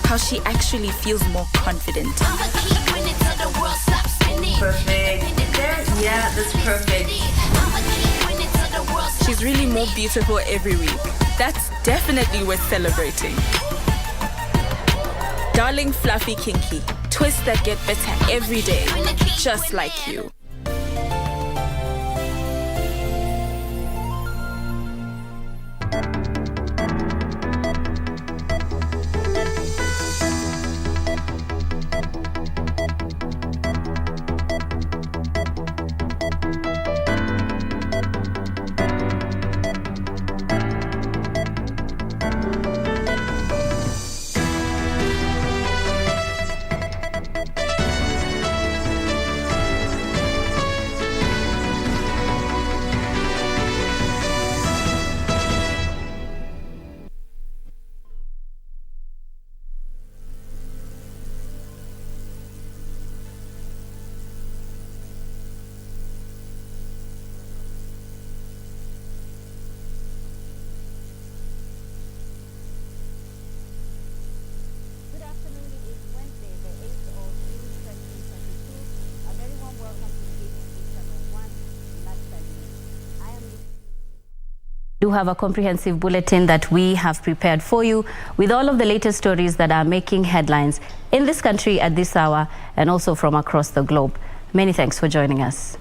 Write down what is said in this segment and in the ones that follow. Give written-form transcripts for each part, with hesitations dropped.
how she actually feels more confident. Perfect. Yeah, that's perfect. She's really more beautiful every week. That's definitely worth celebrating. Darling Fluffy Kinky, twists that get better every day, just like you. Do have a comprehensive bulletin that we have prepared for you with all of the latest stories that are making headlines in this country at this hour and also from across the globe. Many thanks for joining us.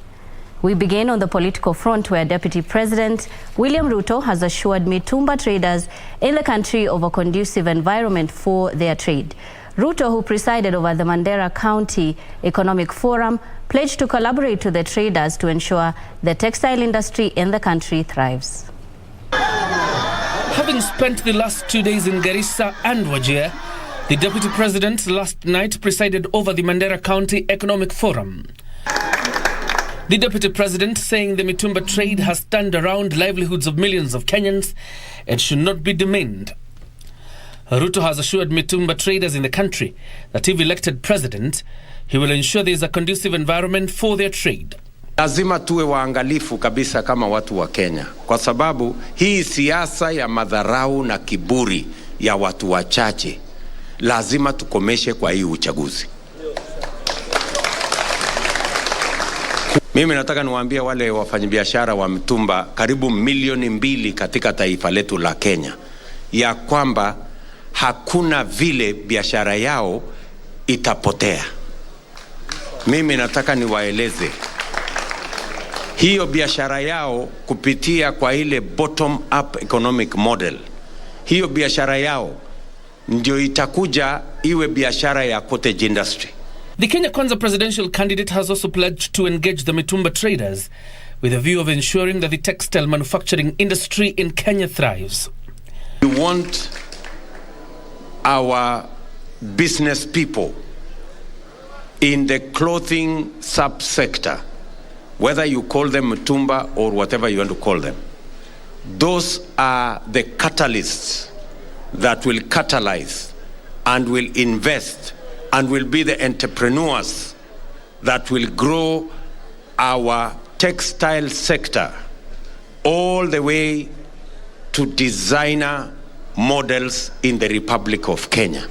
We begin on the political front, where Deputy President William Ruto has assured mitumba traders in the country of a conducive environment for their trade. Ruto, who presided over the Nairobi County Economic Forum, pledged to collaborate with the traders to ensure the textile industry in the country thrives. Having spent the last 2 days in Garissa and Wajir, the Deputy President last night presided over the Nairobi County Economic Forum. The Deputy President saying the mitumba trade has turned around livelihoods of millions of Kenyans and should not be demeaned. Ruto has assured mitumba traders in the country that if elected president, he will ensure there is a conducive environment for their trade. Lazima tuwe waangalifu kabisa kama watu wa Kenya, kwa sababu hii siasa ya madharau na kiburi ya watu wachache lazima tukomeshe kwa hii uchaguzi. Mimi nataka niwaambie wale wafanyabiashara wa mitumba karibu 2 milioni katika taifa letu la Kenya, ya kwamba hakuna vile biashara yao itapotea. Mimi nataka niwaeleze hiyo biashara yao kupitia kwa ile bottom up economic model. Hiyo biashara yao ndio itakuja iwe biashara ya cottage industry. The Kenya Kwanza presidential candidate has also pledged to engage the mitumba traders with a view of ensuring that the textile manufacturing industry in Kenya thrives. We want our business people in the clothing subsector, whether you call them mitumba or whatever you want to call them, those are the catalysts that will catalyze and will invest and will be the entrepreneurs that will grow our textile sector all the way to designer models in the Republic of Kenya.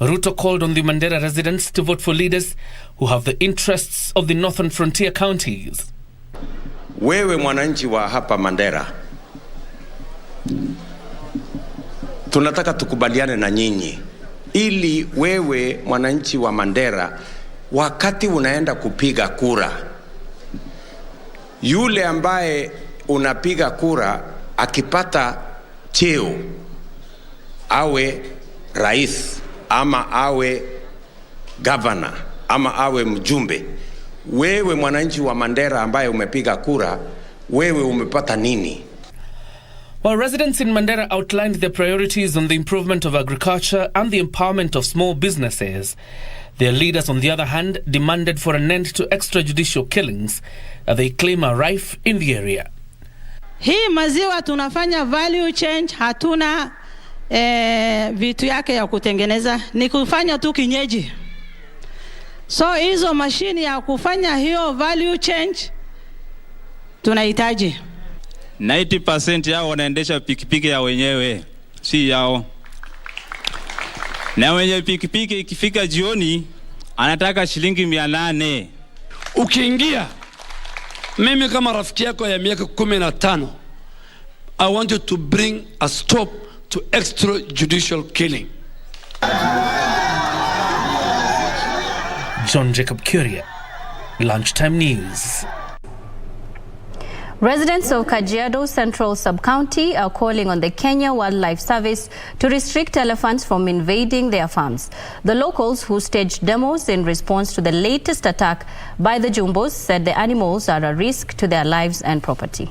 Ruto called on the Mandera residents to vote for leaders who have the interests of the northern frontier counties. Wewe mwananchi wa hapa Mandera, tunataka tukubaliane na nyinyi ili wewe mwananchi wa Mandera, wakati unaenda kupiga kura, yule ambaye unapiga kura akipata cheo, awe rais ama awe governor ama awe mjumbe, wewe mwananchi wa Mandera ambaye umepiga kura, wewe umepata nini? While residents in Mandera outlined their priorities on the improvement of agriculture and the empowerment of small businesses, their leaders, on the other hand, demanded for an end to extrajudicial killings that they claim are rife in the area. Hii maziwa tunafanya value change, hatuna vitu yake ya kutengeneza, ni kufanya tu kinyeji. So hizo mashini ya kufanya hiyo value change tunahitaji. 90% yao wanaendesha pikipiki ya wenyewe, si yao. Na mwenye pikipiki ikifika jioni anataka shilingi 800. Ukiingia, mimi kama rafiki yako ya miaka 15, I want you to bring a stop to extrajudicial killing. John Jacob Curia, Lunchtime News. Residents of Kajiado Central Sub-County are calling on the Kenya Wildlife Service to restrict elephants from invading their farms. The locals, who staged demos in response to the latest attack by the Jumbos, said the animals are a risk to their lives and property.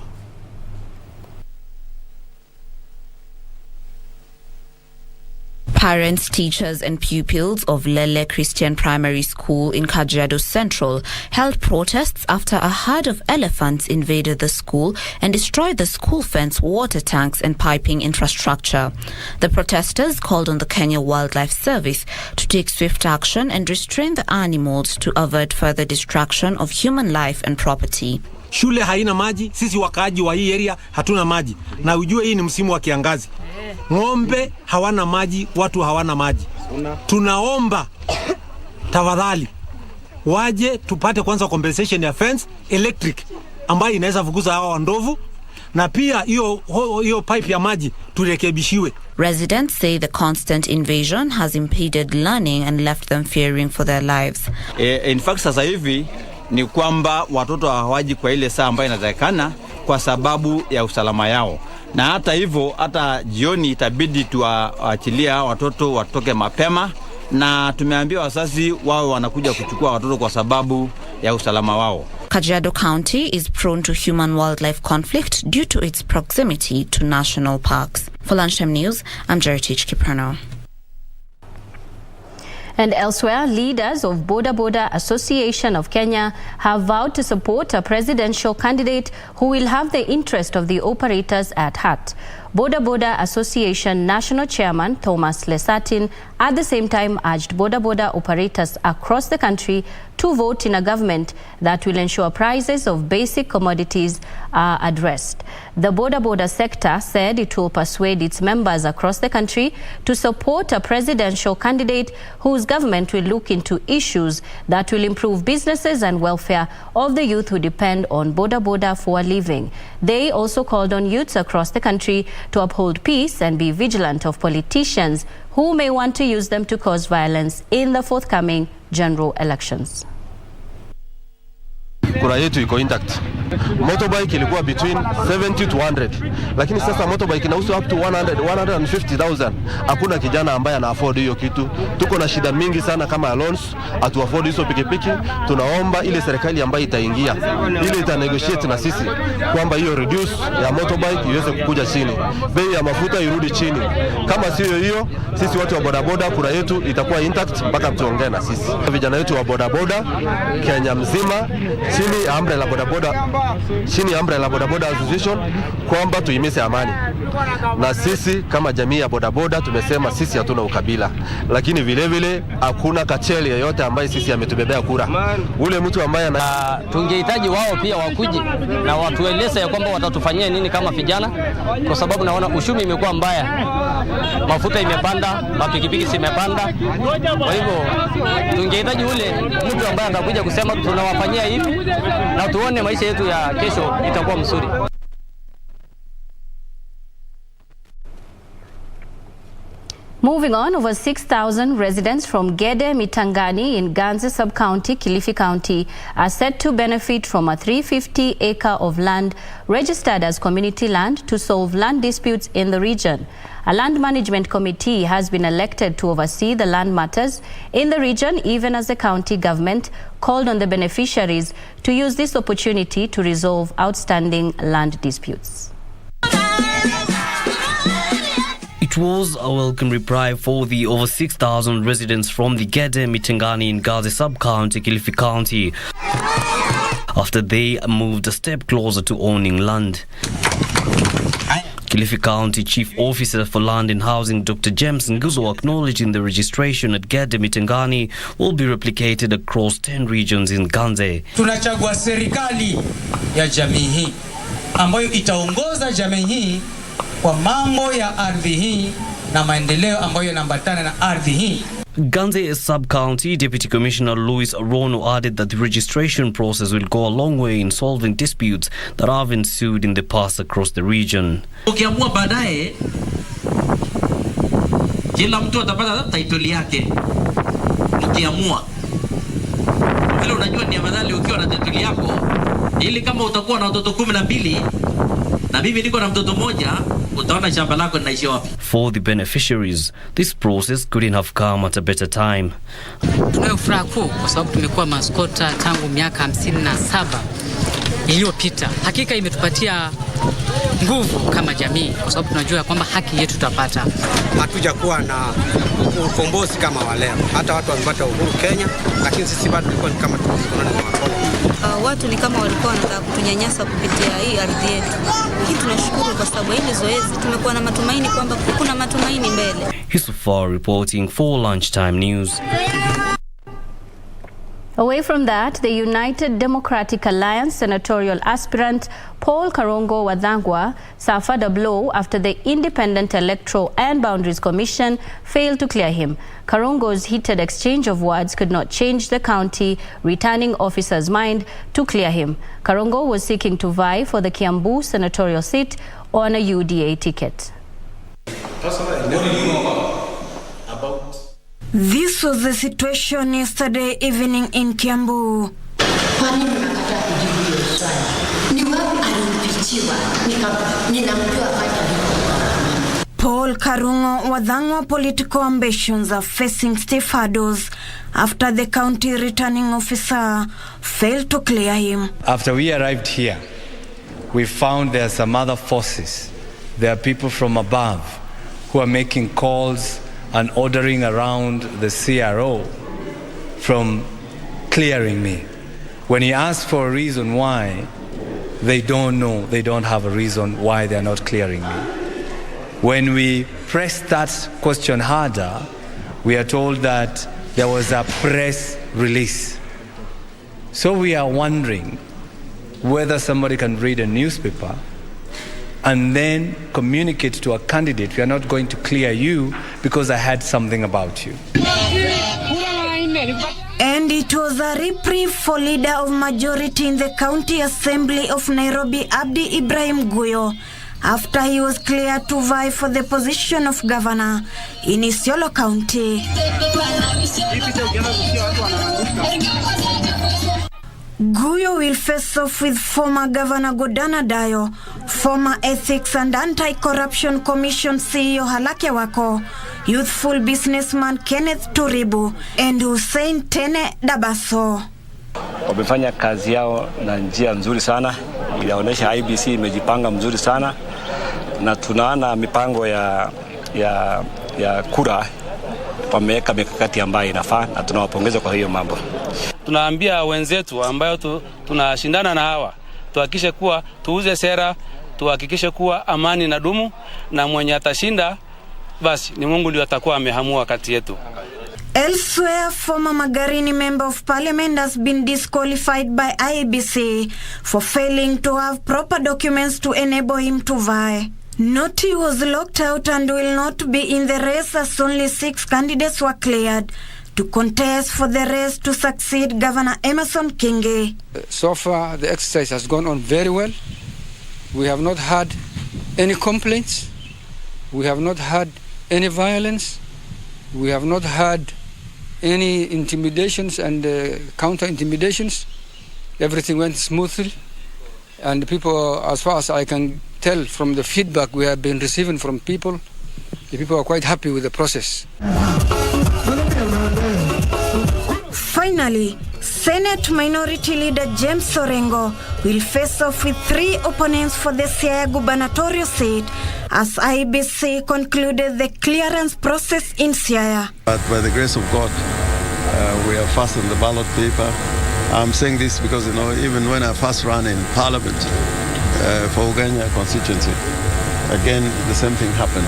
Parents, teachers and pupils of Lele Christian Primary School in Kajiado Central held protests after a herd of elephants invaded the school and destroyed the school fence, water tanks and piping infrastructure. The protesters called on the Kenya Wildlife Service to take swift action and restrain the animals to avert further destruction of human life and property. Shule haina maji, sisi wakaaji wa hii area hatuna maji. Na ujue hii ni msimu wa kiangazi. Ng'ombe hawana maji, watu hawana maji. Tunaomba tafadhali waje tupate kwanza compensation ya fence electric ambayo inaweza fukuza hawa ndovu, na pia hiyo pipe ya maji turekebishiwe. Residents say the constant invasion has impeded learning and left them fearing for their lives. In fact, sasa hivi ni kwamba watoto hawaji kwa ile saa ambayo inatakikana kwa sababu ya usalama yao. Na hata hivyo, hata jioni itabidi tuachilia watoto watoke mapema, na tumeambia wazazi wao wanakuja kuchukua watoto kwa sababu ya usalama wao. Kajiado County is prone to human-wildlife conflict due to its proximity to national parks. For Lunchtime News, I'm Jeritich Kiprano. And elsewhere, leaders of Boda Association of Kenya have vowed to support a presidential candidate who will have the interest of the operators at heart. Boda Association National Chairman Thomas Lesatin at the same time urged Boda operators across the country to vote in a government that will ensure prices of basic commodities are addressed. The Boda sector said it will persuade its members across the country to support a presidential candidate whose government will look into issues that will improve businesses and welfare of the youth who depend on Boda for a living. They also called on youths across the country to uphold peace and be vigilant of politicians who may want to use them to cause violence in the forthcoming general elections. Kura yetu iko intact. Motorbike ilikuwa between 70 to 100. Lakini sasa motorbike inauzwa up to 150,000. Hakuna kijana ambaye ana afford hiyo kitu. Tuko na shida mingi sana kama loans, atu afford hizo pikipiki. Tunaomba ile serikali ambayo itaingia, ile ita negotiate na sisi kwamba hiyo reduce ya motorbike iweze kukuja chini. Bei ya mafuta irudi chini. Kama sio hiyo, sisi watu wa bodaboda kura yetu itakuwa intact mpaka tuongee na sisi. Vijana wetu wa bodaboda Kenya mzima chini ya umbrella bodaboda association kwamba tuimise amani. Na sisi kama jamii ya bodaboda tumesema sisi hatuna ukabila, lakini vile vile hakuna kacheli yoyote ambaye sisi ametubebea kura. Ule mtu ambaye tungehitaji wao pia wakuje na watueleze ya kwamba watatufanyia nini kama vijana, kwa sababu naona ushumi imekuwa mbaya. Mafuta imepanda, mapikipiki zimepanda. Kwa hivyo tungehitaji ule mtu ambaye atakuja kusema tunawafanyia hivi na tuone maisha yetu ya kesho itakuwa mzuri. Moving on, over 6,000 residents from Gede Mitangani in Ganze Sub-County, Kilifi County, are set to benefit from a 350-acre of land registered as community land to solve land disputes in the region. A land management committee has been elected to oversee the land matters in the region, even as the county government called on the beneficiaries to use this opportunity to resolve outstanding land disputes. It was a welcome reply for the over 6,000 residents from the Gede Mitangani in Ganze Sub-County, Kilifi County, after they moved a step closer to owning land. Kilifi County Chief Officer for Land and Housing Dr. James Nguzo acknowledging the registration at Gede Mitangani will be replicated across 10 regions in Ganze. Tunachagua serikali ya jamii hii ambayo itaongoza jamii hii kwa mambo ya ardhi hii na maendeleo ambayo yanaambatana na ardhi hii. Ganze Sub-County Deputy Commissioner Louis Rono added that the registration process will go a long way in solving disputes that have ensued in the past across the region. Ukiamua baadaye kila mtu atapata title yake. Ukiamua vile unajua ni afadhali ukiwa na title yako, ili kama utakuwa na watoto 12 na mimi niko na mtoto mmoja, utaona shamba lako linaishi wapi. For the beneficiaries, this process couldn't have come at a better time. Tunayo furaha kuu kwa sababu tumekuwa maskota tangu miaka 57 iliyopita. Hakika imetupatia nguvu kama jamii kwa sababu tunajua kwamba haki yetu tutapata. Hatuja kuwa na ukombozi kama wa leo. Hata watu wamepata uhuru Kenya, lakini sisi bado tulikuwa kama tunaona ni makoloni. Watu ni kama walikuwa wanataka kutunyanyasa kupitia hii ardhi yetu. Lakini tunashukuru kwa sababu hili zoezi tumekuwa na matumaini kwamba kuna matumaini mbele. Hisufar reporting for Lunchtime News. Away from that, the United Democratic Alliance senatorial aspirant Paul Karongo Wadhangwa suffered a blow after the Independent Electoral and Boundaries Commission failed to clear him. Karongo's heated exchange of words could not change the county returning officer's mind to clear him. Karongo was seeking to vie for the Kiambu senatorial seat on a UDA ticket. This was the situation yesterday evening in Kiambu. Paul Karongo Wadhangwa political ambitions are facing stiff hurdles after the county returning officer failed to clear him. After we arrived here, we found there are some other forces. There are people from above who are making calls and ordering around the CRO from clearing me. When he asks for a reason why, they don't know, they don't have a reason why they're not clearing me. When we press that question harder, we are told that there was a press release. So we are wondering whether somebody can read a newspaper and then communicate to a candidate, we are not going to clear you because I had something about you. And it was a reprieve for leader of majority in the County Assembly of Nairobi, Abdi Ibrahim Guyo, after he was cleared to vie for the position of governor in Isiolo County. Guyo will face off with former Governor Godana Dayo, former Ethics and Anti-Corruption Commission CEO Halake Wako, youthful businessman Kenneth Turibu, and Hussein Tene Dabaso. Wamefanya kazi yao na njia nzuri sana. Inaonyesha IBC imejipanga mzuri sana na tunaona mipango ya kura wameweka mikakati ambayo inafaa na tunawapongeza kwa hiyo mambo. Tunaambia wenzetu ambayo tunashindana na hawa, tuhakikishe kuwa tuuze sera, tuhakikishe kuwa amani na dumu, na mwenye atashinda basi ni Mungu ndiye atakuwa amehamua kati yetu. Elsewhere, former Magarini Member of Parliament has been disqualified by IEBC for failing to have proper documents to enable him to vie. Noti was locked out and will not be in the race as only 6 candidates were cleared to contest for the race to succeed Governor Emerson Kingi. So far, the exercise has gone on very well. We have not had any complaints. We have not had any violence. We have not had any intimidations and counter-intimidations. Everything went smoothly. And people, as far as I can tell from the feedback we have been receiving from people, the people are quite happy with the process. Finally, Senate Minority Leader James Sorengo will face off with 3 opponents for the Siaya gubernatorial seat as IBC concluded the clearance process in Siaya. But by the grace of God, we have fastened the ballot paper. I'm saying this because, even when I first ran in Parliament for Uganda constituency, again, the same thing happened.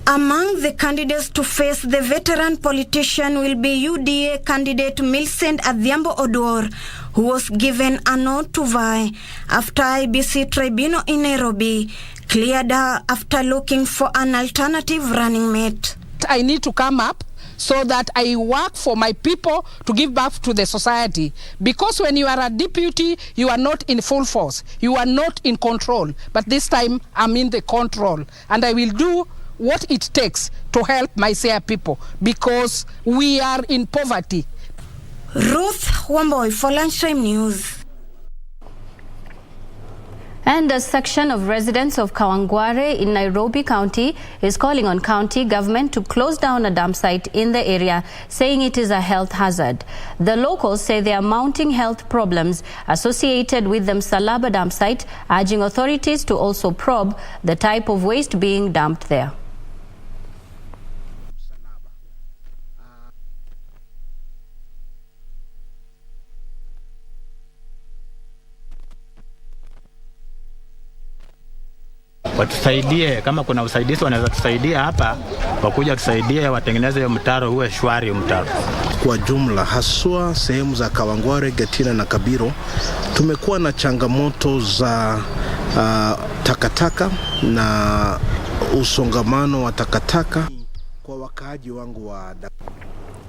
Among the candidates to face the veteran politician will be UDA candidate Millicent Adhiambo Oduor, who was given a nod to vie after IBC tribunal in Nairobi cleared her after looking for an alternative running mate. I need to come up so that I work for my people to give back to the society. Because when you are a deputy, you are not in full force. You are not in control. But this time, I'm in the control. And I will do what it takes to help my Sia people because we are in poverty. Ruth Wamboy for Lunchtime News. And a section of residents of Kawangware in Nairobi County is calling on county government to close down a dump site in the area, saying it is a health hazard. The locals say they are mounting health problems associated with the Msalaba dump site, urging authorities to also probe the type of waste being dumped there. Watusaidie, kama kuna usaidizi wanaweza tusaidia hapa, wakuja tusaidie watengeneze hiyo mtaro uwe shwari mtaro. Kwa jumla haswa sehemu za Kawangware, Getina na Kabiro tumekuwa na changamoto za takataka na usongamano wa takataka kwa wakaaji wangu wa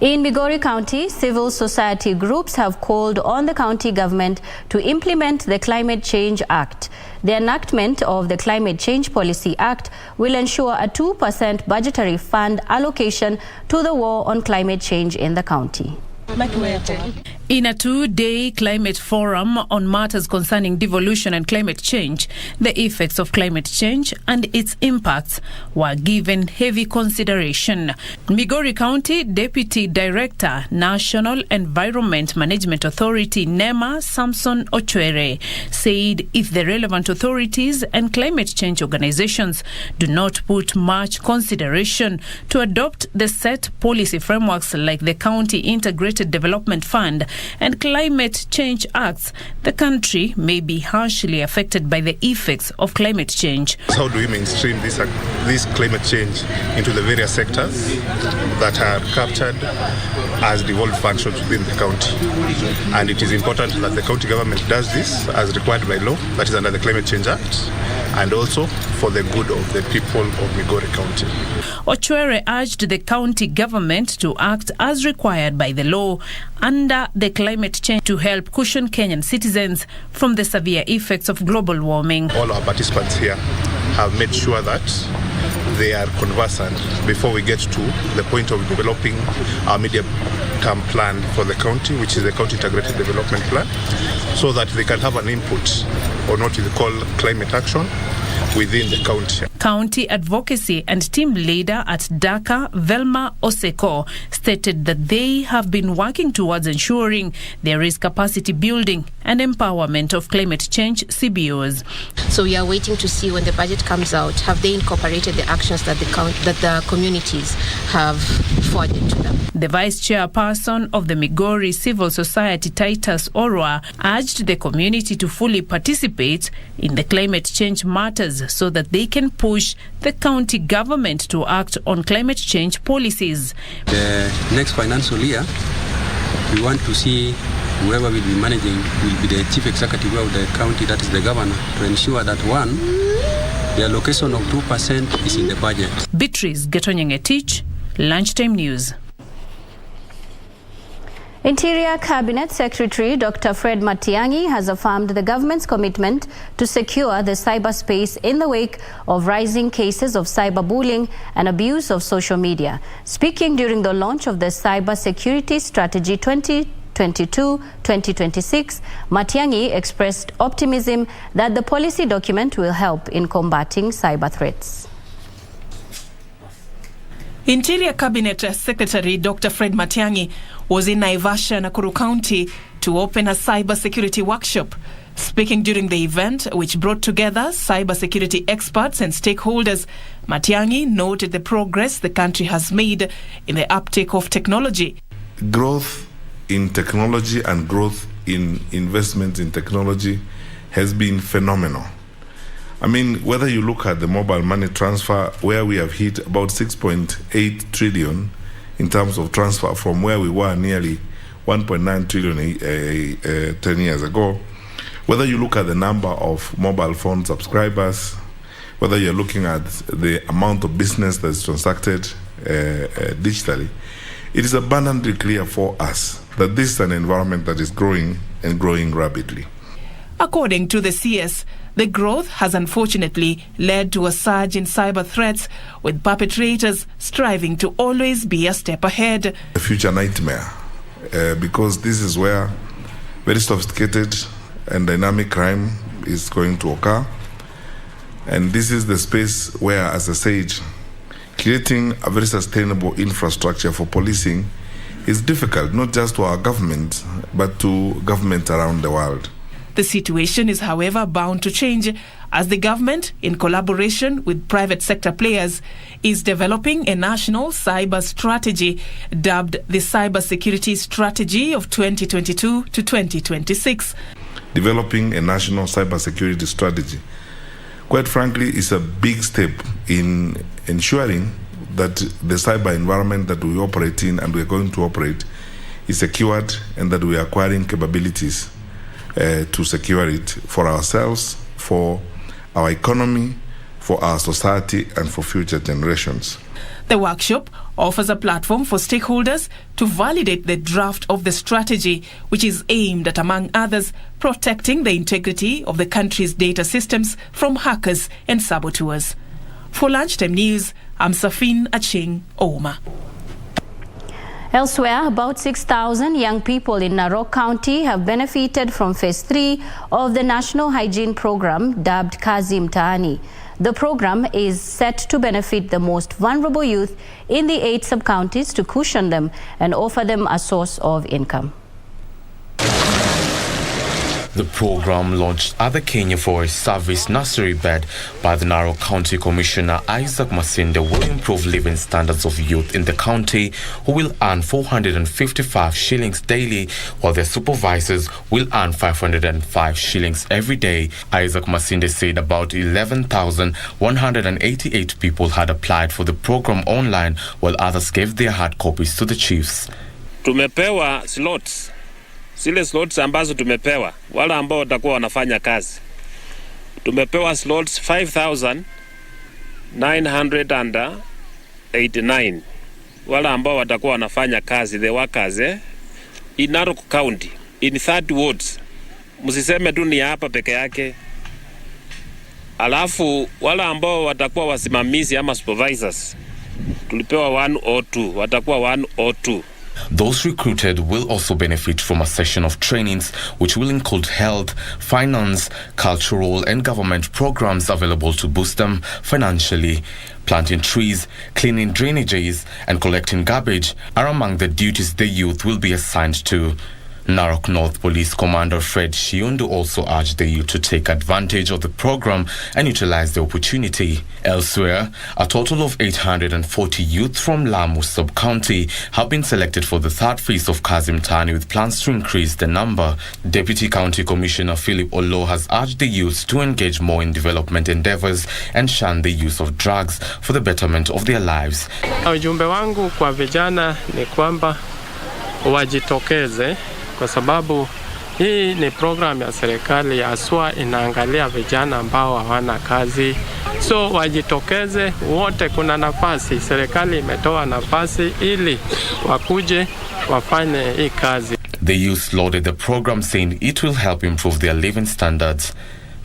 In Migori County, civil society groups have called on the county government to implement the Climate Change Act. The enactment of the Climate Change Policy Act will ensure a 2% budgetary fund allocation to the war on climate change in the county. In a two-day climate forum on matters concerning devolution and climate change, the effects of climate change and its impacts were given heavy consideration. Migori County Deputy Director, National Environment Management Authority, NEMA, Samson Ochwere, said if the relevant authorities and climate change organizations do not put much consideration to adopt the set policy frameworks like the County Integrated Development Fund and Climate Change Acts, the country may be harshly affected by the effects of climate change. How do we mainstream this climate change into the various sectors that are captured as devolved functions within the county? And it is important that the county government does this as required by law, that is under the Climate Change Act, and also for the good of the people of Migori County. Ochwere urged the county government to act as required by the law under the climate change to help cushion Kenyan citizens from the severe effects of global warming. All our participants here have made sure that they are conversant before we get to the point of developing our medium-term plan for the county, which is the County Integrated Development Plan, so that they can have an input on what we call climate action within the county. County advocacy and team leader at DACA, Velma Oseko, stated that they have been working towards ensuring there is capacity building and empowerment of climate change CBOs. So we are waiting to see when the budget comes out, have they incorporated the actions that the communities have forwarded to them. The vice chairperson of the Migori Civil Society, Titus Orwa, urged the community to fully participate in the climate change matters so that they can push the county government to act on climate change policies. The next financial year, we want to see whoever will be managing will be the chief executive of the county, that is the governor, to ensure that one, the allocation of 2% is in the budget. Beatrice Getonyenge-Tich, Lunchtime News. Interior Cabinet Secretary Dr. Fred Matiang'i has affirmed the government's commitment to secure the cyberspace in the wake of rising cases of cyberbullying and abuse of social media. Speaking during the launch of the Cyber Security Strategy 2022-2026, Matiang'i expressed optimism that the policy document will help in combating cyber threats. Interior Cabinet Secretary Dr. Fred Matiang'i was in Naivasha, Nakuru County to open a cyber security workshop. Speaking during the event, which brought together cyber security experts and stakeholders, Matiang'i noted the progress the country has made in the uptake of technology. Growth in technology and growth in investment in technology has been phenomenal. I mean, whether you look at the mobile money transfer, where we have hit about 6.8 trillion in terms of transfer from where we were nearly 1.9 trillion 10 years ago. Whether you look at the number of mobile phone subscribers, whether you're looking at the amount of business that's transacted digitally, it is abundantly clear for us that this is an environment that is growing and growing rapidly. According to the CS, the growth has unfortunately led to a surge in cyber threats, with perpetrators striving to always be a step ahead. A future nightmare, because this is where very sophisticated and dynamic crime is going to occur. And this is the space where, as I said, creating a very sustainable infrastructure for policing is difficult, not just to our government, but to governments around the world. The situation is, however, bound to change as the government, in collaboration with private sector players, is developing a national cyber strategy dubbed the Cyber Security Strategy of 2022 to 2026. Developing a national cyber security strategy, quite frankly, is a big step in ensuring that the cyber environment that we operate in and we're going to operate is secured, and that we are acquiring capabilities to secure it for ourselves, for our economy, for our society, and for future generations. The workshop offers a platform for stakeholders to validate the draft of the strategy, which is aimed at, among others, protecting the integrity of the country's data systems from hackers and saboteurs. For Lunchtime News, I'm Safin Aching Ouma. Elsewhere, about 6,000 young people in Nairobi County have benefited from Phase 3 of the National Hygiene Program dubbed Kazi Mtaani. The program is set to benefit the most vulnerable youth in the 8 sub-counties to cushion them and offer them a source of income. The program, launched at the Kenya Forest Service nursery bed by the Nairobi County Commissioner Isaac Masinde, will improve living standards of youth in the county, who will earn 455 shillings daily, while their supervisors will earn 505 shillings every day. Isaac Masinde said about 11,188 people had applied for the program online, while others gave their hard copies to the chiefs. Tumepewa slots. Zile slots ambazo tumepewa wale ambao watakuwa wanafanya kazi, tumepewa slots 5,989 wale ambao watakuwa wanafanya kazi, the workers in Nairobi County in 30 wards. Msiseme tu ni hapa peke yake. Alafu wale ambao watakuwa wasimamizi ama supervisors tulipewa 102, watakuwa 102. Those recruited will also benefit from a session of trainings which will include health, finance, cultural and government programs available to boost them financially. Planting trees, cleaning drainages and collecting garbage are among the duties the youth will be assigned to. Narok North Police Commander Fred Shiundu also urged the youth to take advantage of the program and utilize the opportunity. Elsewhere, a total of 840 youth from Lamu sub-county have been selected for the third phase of Kazi Mtaani, with plans to increase the number. Deputy County Commissioner Philip Olo has urged the youth to engage more in development endeavors and shun the use of drugs for the betterment of their lives. Ujumbe wangu kwa vijana ni kwamba wajitokeze, kwa sababu hii ni program ya serikali haswa inaangalia vijana ambao hawana kazi. So wajitokeze wote, kuna nafasi, serikali imetoa nafasi ili wakuje wafanye hii kazi. The youth lauded the program, saying it will help improve their living standards.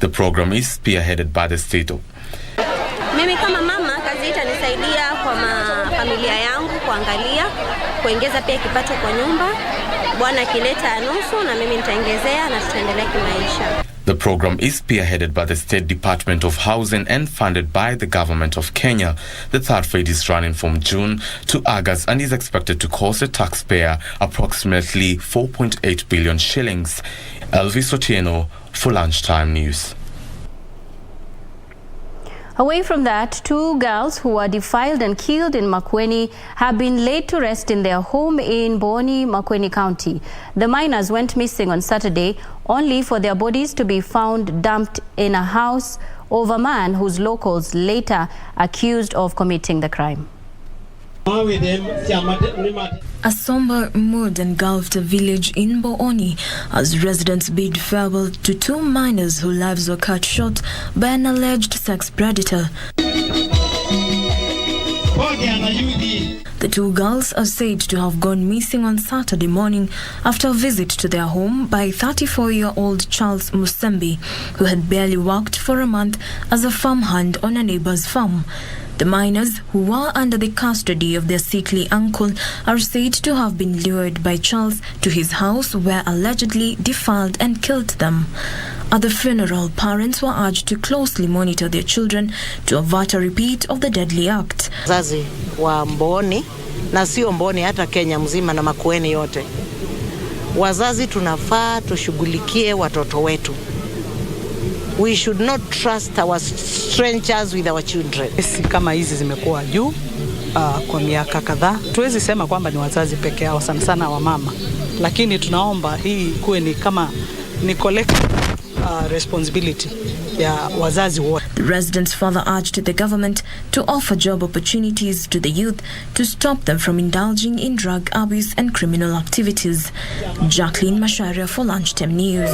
The program is spearheaded by the state of... Mimi kama mama, kazi hii itanisaidia kwa familia yangu kuangalia, kuongeza pia kipato kwa nyumba. Bwana kileta nusu na mimi nitaongezea na tutaendelea kimaisha. The program is spearheaded by the State Department of Housing and funded by the Government of Kenya. The third phase is running from June to August and is expected to cost the taxpayer approximately 4.8 billion shillings. Elvis Otieno for Lunchtime News. Away from that, 2 girls who were defiled and killed in Makueni have been laid to rest in their home in Boni, Makueni County. The minors went missing on Saturday, only for their bodies to be found dumped in a house of a man whose locals later accused of committing the crime. A somber mood engulfed a village in Booni as residents bid farewell to 2 minors whose lives were cut short by an alleged sex predator. The 2 girls are said to have gone missing on Saturday morning after a visit to their home by 34-year-old Charles Musembi, who had barely worked for a month as a farmhand on a neighbor's farm. The minors, who were under the custody of their sickly uncle, are said to have been lured by Charles to his house where allegedly defiled and killed them. At the funeral, parents were urged to closely monitor their children to avert a repeat of the deadly act. Wazazi wa Mboni na sio Mboni, hata Kenya mzima na Makueni yote, wazazi tunafaa tushughulikie watoto wetu. We should not trust our strangers with our children. Kama hizi zimekuwa juu kwa miaka kadhaa, tuwezi sema kwamba ni wazazi peke yao, sana sana wa mama, lakini tunaomba hii kuwe ni kama ni collective responsibility ya wazazi wote. The residents further urged the government to offer job opportunities to the youth to stop them from indulging in drug abuse and criminal activities. Jacqueline Masharia for Lunchtime News.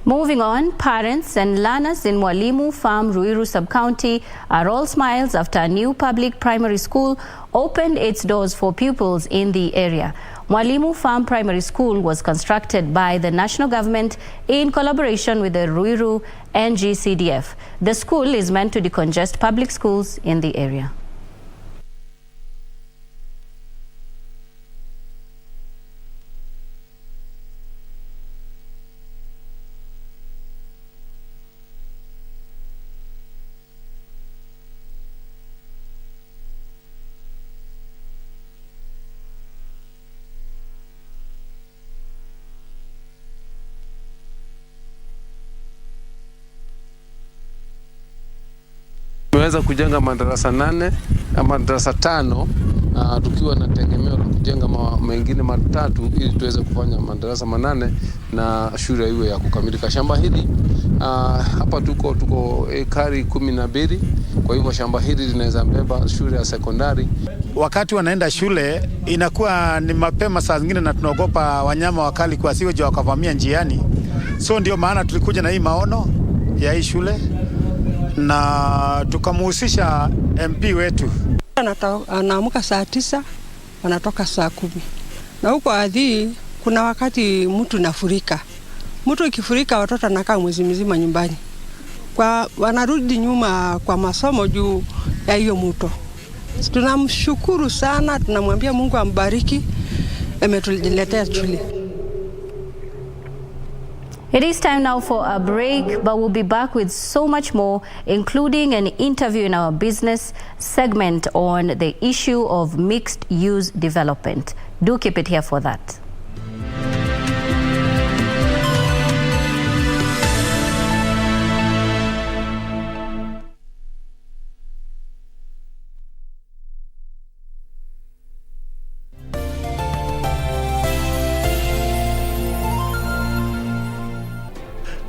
Moving on, parents and learners in Mwalimu Farm, Ruiru Sub-County are all smiles after a new public primary school opened its doors for pupils in the area. Mwalimu Farm Primary School was constructed by the national government in collaboration with the Ruiru NGCDF. The school is meant to decongest public schools in the area. Tumeweza kujenga madarasa 8 ama madarasa 5 tukiwa na tegemeo la kujenga mengine 3 ili tuweze kufanya madarasa 8 na shule iwe ya kukamilika. Shamba hili hapa tuko ekari 12, kwa hivyo shamba hili linaweza beba shule ya sekondari. Wakati wanaenda shule inakuwa ni mapema saa zingine, na tunaogopa wanyama wakali kwa siweje wakavamia njiani. So ndio maana tulikuja na hii maono ya hii shule na tukamuhusisha MP wetu. Anaamka saa 9, wanatoka saa 10. Na huko adhi kuna wakati mtu nafurika. Mtu ikifurika watoto anakaa mwezi mzima nyumbani. Wanarudi nyuma kwa masomo juu ya hiyo mto. Tunamshukuru sana, tunamwambia Mungu ambariki, ametuletea shule. It is time now for a break, but we'll be back with so much more, including an interview in our business segment on the issue of mixed-use development. Do keep it here for that.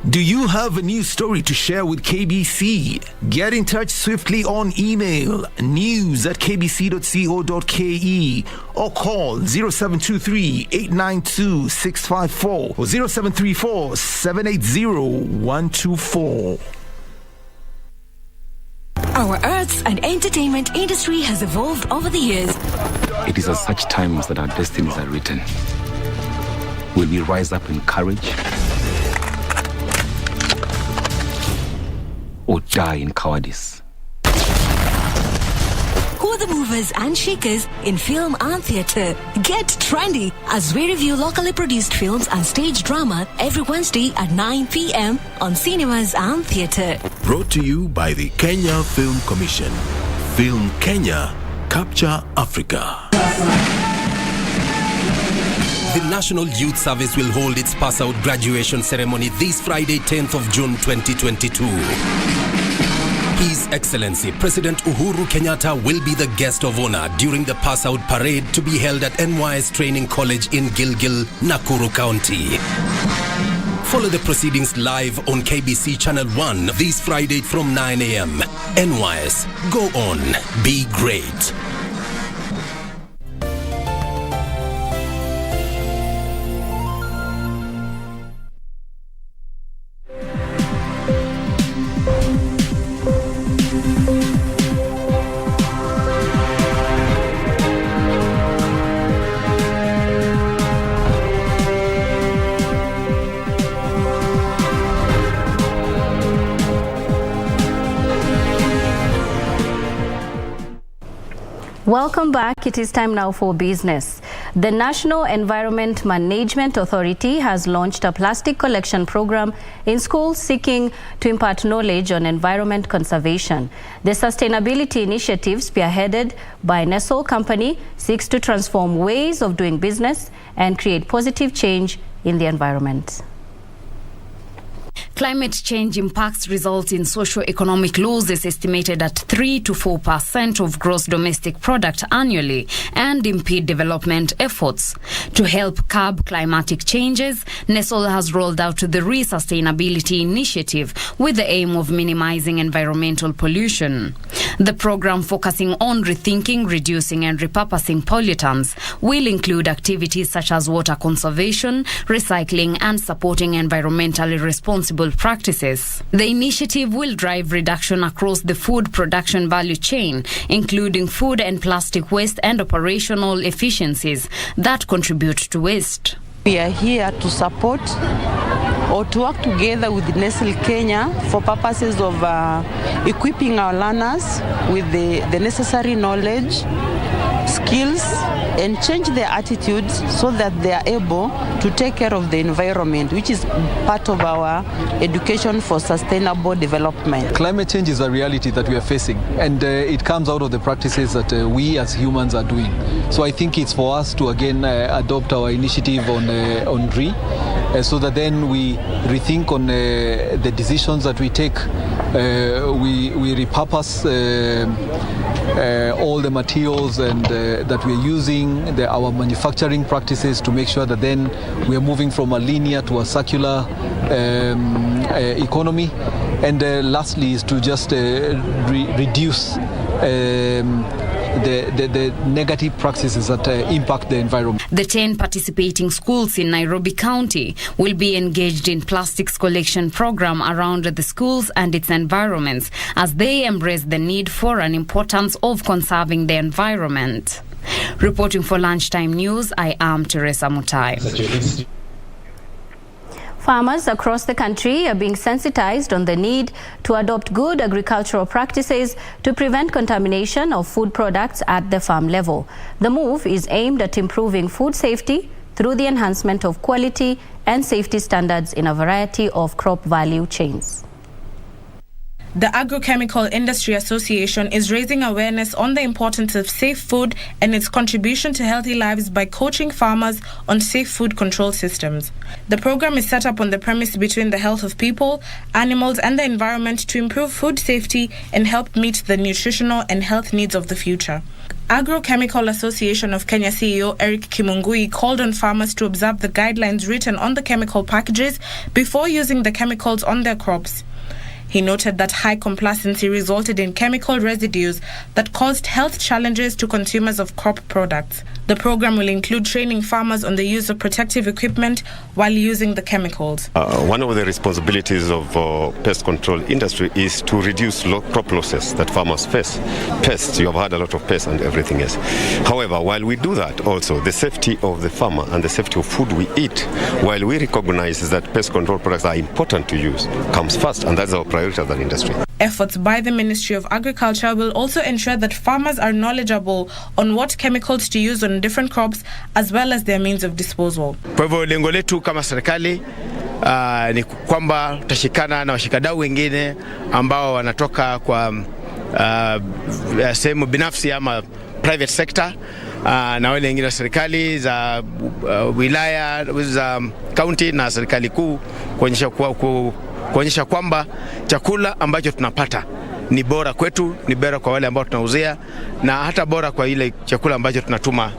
Do you have a news story to share with KBC? Get in touch swiftly on email news@kbc.co.ke or call 0723-892-654 or 0734-780-124. Our arts and entertainment industry has evolved over the years. It is at such times that our destinies are written. Will we rise up in courage or die in cowardice? Who are the movers and shakers in film and theatre? Get trendy as we review locally produced films and stage drama every Wednesday at 9 p.m. on Cinemas and Theatre. Brought to you by the Kenya Film Commission. Film Kenya. Capture Africa. The National Youth Service will hold its pass-out graduation ceremony this Friday, 10th of June 2022. His Excellency President Uhuru Kenyatta will be the guest of honor during the pass-out parade to be held at NYS Training College in Gilgil, Nakuru County. Follow the proceedings live on KBC Channel 1 this Friday from 9 a.m. NYS, go on, be great. Welcome back. It is time now for business. The National Environment Management Authority has launched a plastic collection program in schools seeking to impart knowledge on environment conservation. The sustainability initiative, spearheaded by Nissy company, seeks to transform ways of doing business and create positive change in the environment. Climate change impacts result in socio-economic losses estimated at 3 to 4% of gross domestic product annually and impede development efforts. To help curb climatic changes, Nissy has rolled out the Re-Sustainability Initiative with the aim of minimizing environmental pollution. The program, focusing on rethinking, reducing and repurposing pollutants, will include activities such as water conservation, recycling and supporting environmentally responsible practices. The initiative will drive reduction across the food production value chain, including food and plastic waste and operational efficiencies that contribute to waste. We are here to support or to work together with Nissy Kenya for purposes of equipping our learners with the necessary knowledge, skills, and change their attitudes so that they are able to take care of the environment, which is part of our education for sustainable development. Climate change is a reality that we are facing, and it comes out of the practices that we as humans are doing. So I think it's for us to again adopt our initiative on RE, so that then we rethink on the decisions that we take. We repurpose all the materials and that we're using, our manufacturing practices, to make sure that then we're moving from a linear to a circular economy. And lastly is to just reduce the negative practices that impact the environment. The 10 participating schools in Nairobi County will be engaged in plastics collection program around the schools and its environments as they embrace the need for an importance of conserving the environment. Reporting for Lunchtime News, I am Teresa Mutai. Farmers across the country are being sensitized on the need to adopt good agricultural practices to prevent contamination of food products at the farm level. The move is aimed at improving food safety through the enhancement of quality and safety standards in a variety of crop value chains. The Agrochemical Industry Association is raising awareness on the importance of safe food and its contribution to healthy lives by coaching farmers on safe food control systems. The program is set up on the premise between the health of people, animals and the environment to improve food safety and help meet the nutritional and health needs of the future. Agrochemical Association of Kenya CEO Eric Kimungui called on farmers to observe the guidelines written on the chemical packages before using the chemicals on their crops. He noted that high complacency resulted in chemical residues that caused health challenges to consumers of crop products. The program will include training farmers on the use of protective equipment while using the chemicals. One of the responsibilities of pest control industry is to reduce crop losses that farmers face. Pests, you have had a lot of pests and everything else. However, while we do that, also the safety of the farmer and the safety of food we eat, while we recognize that pest control products are important to use, comes first, and that's our priority as an industry. Efforts by the Ministry of Agriculture will also ensure that farmers are knowledgeable on what chemicals to use on different crops as well as their means of disposal. Kwa hivyo lengo letu kama serikali ni kwamba tutashikana na washikadau wengine ambao wanatoka kwa sehemu binafsi ama private sector na wale wengine wa serikali za wilaya za county na serikali kuu kuonyesha kwamba chakula ambacho tunapata ni bora kwetu, ni bora kwa wale ambao tunauzia, na hata bora kwa ile chakula ambacho tunatuma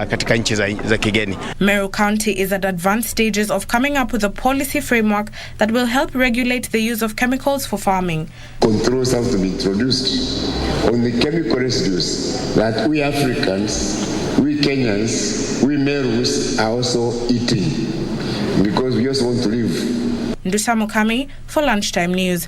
katika nchi za kigeni. Meru County is at advanced stages of coming up with a policy framework that will help regulate the use of chemicals for farming. Controls have to be introduced on the chemical residues that we Africans, we Kenyans, we Merus are also eating, because we just want to live. Ndusa Mukami for Lunchtime News.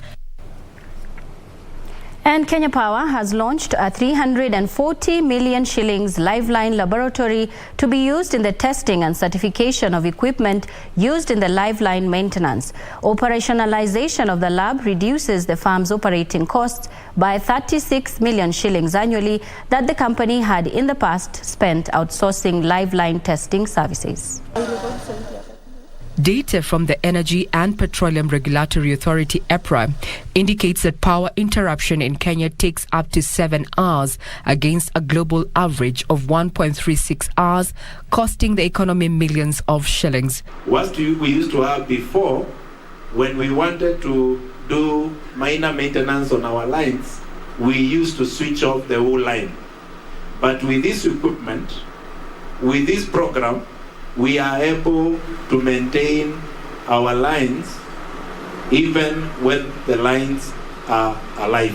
And Kenya Power has launched a 340 million shillings Lifeline laboratory to be used in the testing and certification of equipment used in the Lifeline maintenance. Operationalization of the lab reduces the firm's operating costs by 36 million shillings annually that the company had in the past spent outsourcing Lifeline testing services. Data from the Energy and Petroleum Regulatory Authority (EPRA) indicates that power interruption in Kenya takes up to 7 hours against a global average of 1.36 hours, costing the economy millions of shillings. What we used to have before, when we wanted to do minor maintenance on our lines, we used to switch off the whole line. But with this equipment, with this program, we are able to maintain our lines even when the lines are alive.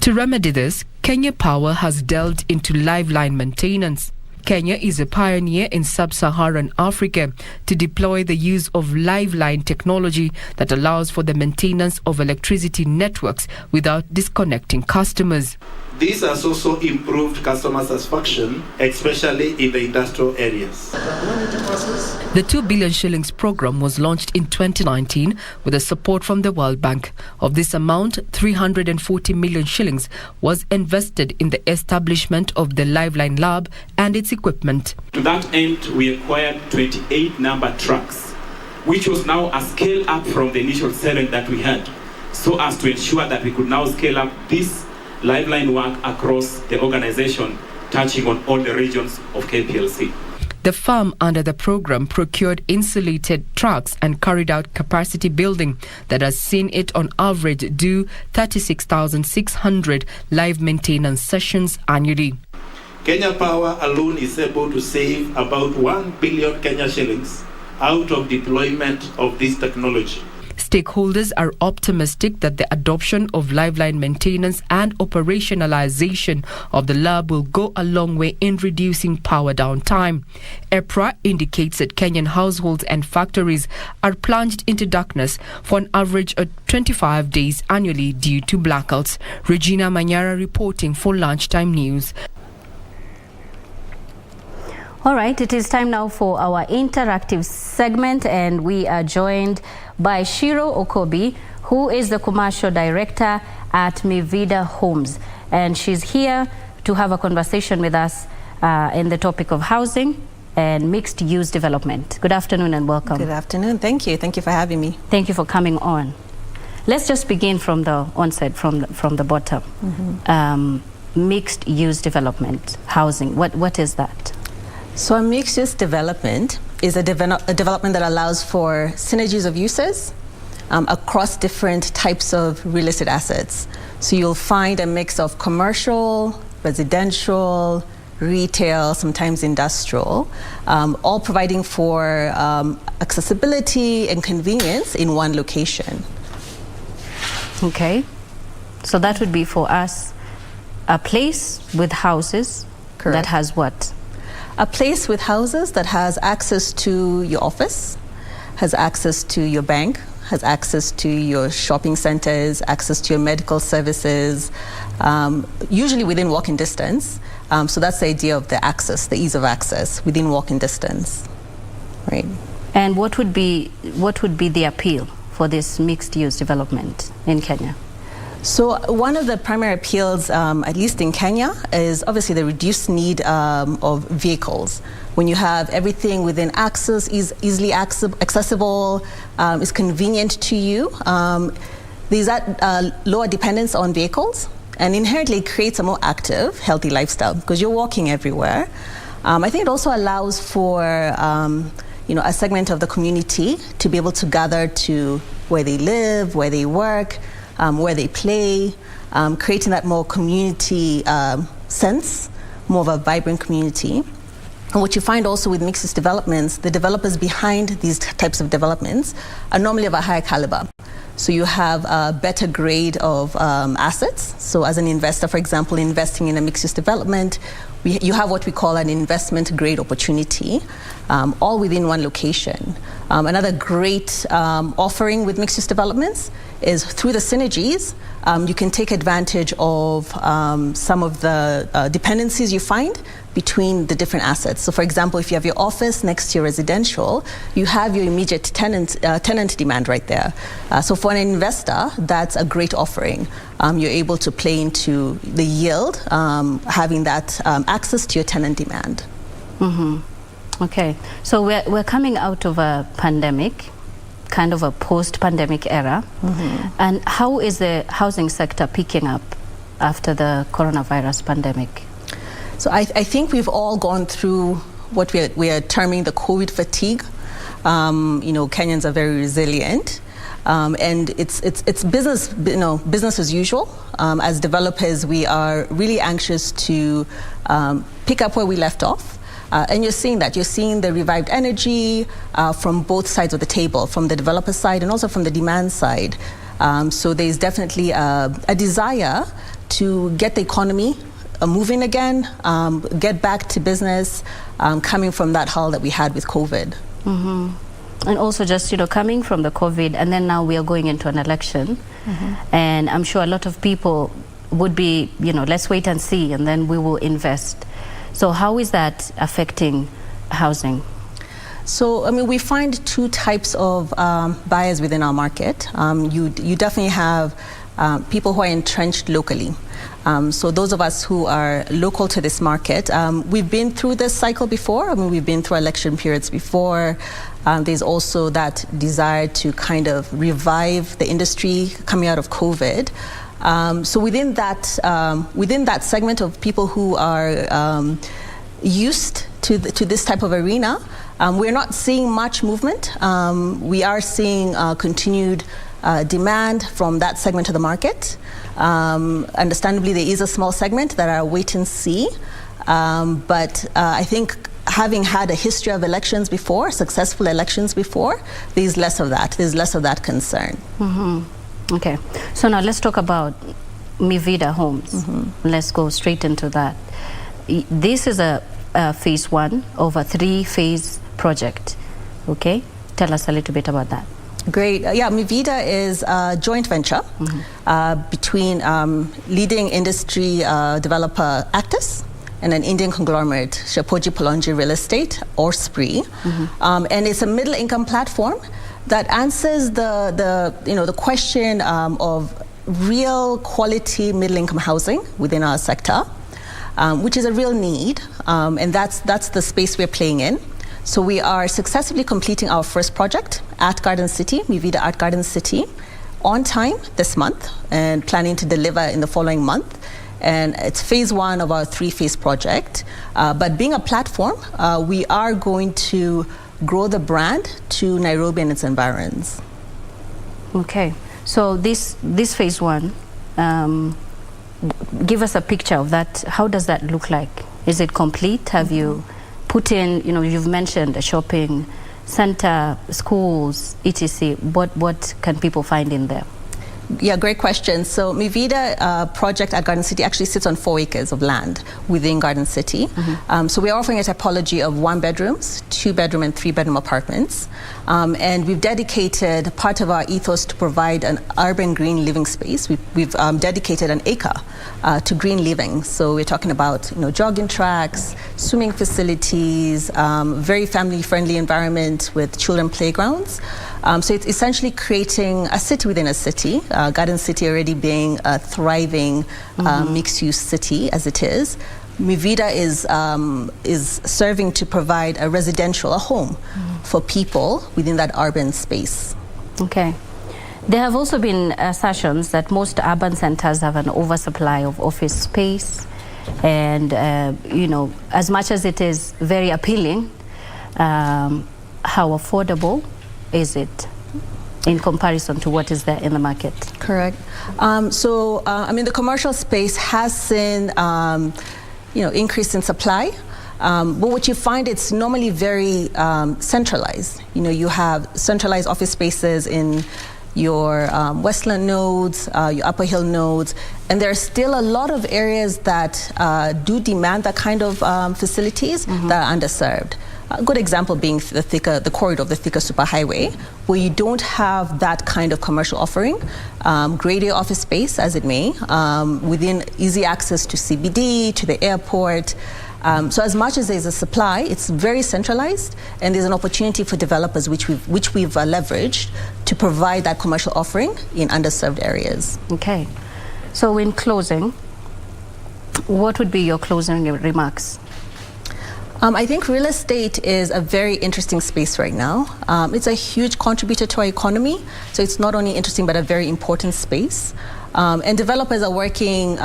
To remedy this, Kenya Power has delved into Lifeline maintenance. Kenya is a pioneer in sub-Saharan Africa to deploy the use of Lifeline technology that allows for the maintenance of electricity networks without disconnecting customers. This has also improved customer satisfaction, especially in the industrial areas. The 2 billion shillings program was launched in 2019 with the support from the World Bank. Of this amount, 340 million shillings was invested in the establishment of the Lifeline Lab and its equipment. To that end, we acquired 28 number trucks, which was now a scale up from the initial 7 that we had, so as to ensure that we could now scale up this Lifeline work across the organization, touching on all the regions of KPLC. The firm under the program procured insulated trucks and carried out capacity building that has seen it on average do 36,600 live maintenance sessions annually. Kenya Power alone is able to save about 1 billion Kenya shillings out of deployment of this technology. Stakeholders are optimistic that the adoption of Lifeline maintenance and operationalization of the lab will go a long way in reducing power downtime. EPRA indicates that Kenyan households and factories are plunged into darkness for an average of 25 days annually due to blackouts. Regina Manyara reporting for Lunchtime News. All right, it is time now for our interactive segment, and we are joined by Shiro Okobi, who is the commercial director at Vida Homes, and she's here to have a conversation with us in the topic of housing and mixed-use development. Good afternoon and welcome. Good afternoon. Thank you. Thank you for having me. Thank you for coming on. Let's just begin from the onset, from the bottom. Mm-hmm. Mixed-use development, housing. What is that? So a mixed-use development is a development that allows for synergies of uses across different types of real estate assets. So you'll find a mix of commercial, residential, retail, sometimes industrial, all providing for accessibility and convenience in one location. Okay. So that would be for us a place with houses. Correct. That has what? A place with houses that has access to your office, has access to your bank, has access to your shopping centers, access to your medical services, usually within walking distance. So that's the idea of the access, the ease of access within walking distance, right? And what would be the appeal for this mixed-use development in Kenya? So one of the primary appeals, at least in Kenya, is obviously the reduced need of vehicles. When you have everything within access, easily accessible, is convenient to you, there's that lower dependence on vehicles, and inherently creates a more active, healthy lifestyle because you're walking everywhere. I think it also allows for a segment of the community to be able to gather to where they live, where they work, where they play, creating that more community sense, more of a vibrant community. And what you find also with mixed-use developments, the developers behind these types of developments are normally of a higher caliber. So you have a better grade of assets. So as an investor, for example, investing in a mixed-use development, you have what we call an investment grade opportunity, all within one location. Another great offering with mixed-use developments is through the synergies, you can take advantage of some of the dependencies you find between the different assets. So for example, if you have your office next to your residential, you have your immediate tenant demand right there. So for an investor, that's a great offering. You're able to play into the yield, having that access to your tenant demand. Mm-hmm. Okay, so we're coming out of a pandemic, kind of a post-pandemic era. Mm-hmm. And how is the housing sector picking up after the coronavirus pandemic? So I think we've all gone through what we are terming the COVID fatigue. Kenyans are very resilient, and it's business, business as usual. As developers, we are really anxious to pick up where we left off. And you're seeing that. You're seeing the revived energy from both sides of the table, from the developer side and also from the demand side. So there's definitely a desire to get the economy moving again, get back to business, coming from that hull that we had with COVID. Mm-hmm. And also just, coming from the COVID, and then now we are going into an election. Mm-hmm. And I'm sure a lot of people would be, let's wait and see, and then we will invest. So how is that affecting housing? So, we find two types of buyers within our market. You definitely have people who are entrenched locally. So those of us who are local to this market, we've been through this cycle before. We've been through election periods before. There's also that desire to kind of revive the industry coming out of COVID. So within that segment of people who are used to this type of arena, we're not seeing much movement. We are seeing continued demand from that segment of the market. Understandably, there is a small segment that are wait and see, but I think having had a history of elections before, successful elections before, there's less of that. There's less of that concern. Mm-hmm. Okay, so now let's talk about Vida Homes. Mm-hmm. Let's go straight into that. This is a phase one of a 3-phase project. Okay, tell us a little bit about that. Great. Vida is a joint venture between leading industry developer Actis and an Indian conglomerate, Shapoorji Pallonji Real Estate, or SPRI. Mm-hmm. And it's a middle income platform that answers the question of real quality middle income housing within our sector, which is a real need, and that's the space we're playing in. So we are successfully completing our first project at Garden City, Vida at Garden City, on time this month and planning to deliver in the following month. And it's phase one of our 3-phase project. But being a platform, we are going to grow the brand to Nairobi and its environs. Okay, so this phase one, give us a picture of that. How does that look like? Is it complete? Have you put in, you've mentioned a shopping center, schools, etc. What can people find in there? Yeah, great question. So Vida project at Garden City actually sits on 4 acres of land within Garden City. Mm-hmm. So we're offering a typology of 1-bedrooms, 2-bedroom and 3-bedroom apartments. And we've dedicated part of our ethos to provide an urban green living space. We've dedicated an acre to green living. So we're talking about jogging tracks, swimming facilities, very family-friendly environment with children playgrounds. So it's essentially creating a city within a city. Garden City already being a thriving mixed-use city as it is. Vida is serving to provide a residential, a home for people within that urban space. Okay. There have also been assertions that most urban centers have an oversupply of office space, and as much as it is very appealing, how affordable is it? in comparison to what is there in the market? Correct. The commercial space has seen, increase in supply. But what you find, it's normally very centralized. You have centralized office spaces in your Westland nodes, your Upper Hill nodes, and there are still a lot of areas that do demand that kind of facilities that are underserved. A good example being the corridor of the Thika Superhighway, where you don't have that kind of commercial offering, grade A office space, as it may, within easy access to CBD, to the airport. So as much as there's a supply, it's very centralized, and there's an opportunity for developers which we've leveraged to provide that commercial offering in underserved areas. Okay. So in closing, what would be your closing remarks? I think real estate is a very interesting space right now. It's a huge contributor to our economy, so it's not only interesting but a very important space. And developers are working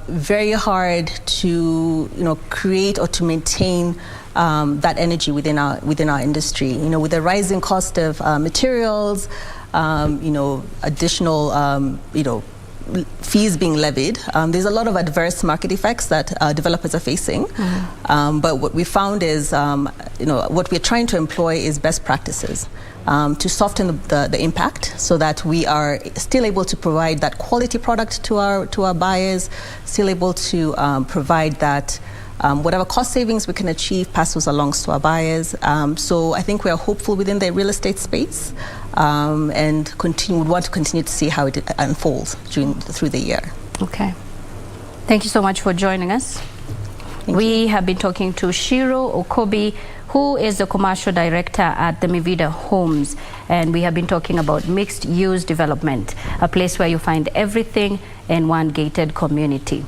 very hard to create or to maintain that energy within our industry. With the rising cost of materials, additional fees being levied, there's a lot of adverse market effects that developers are facing. But what we found is, what we're trying to employ is best practices to soften the impact, so that we are still able to provide that quality product to our buyers, still able to provide that whatever cost savings we can achieve, pass those along to our buyers. So I think we are hopeful within the real estate space, and would want to continue to see how it unfolds through the year. Okay. Thank you so much for joining us. We have been talking to Shiro Okobi, who is the commercial director at the Vida Homes, and we have been talking about mixed-use development, a place where you find everything in one gated community.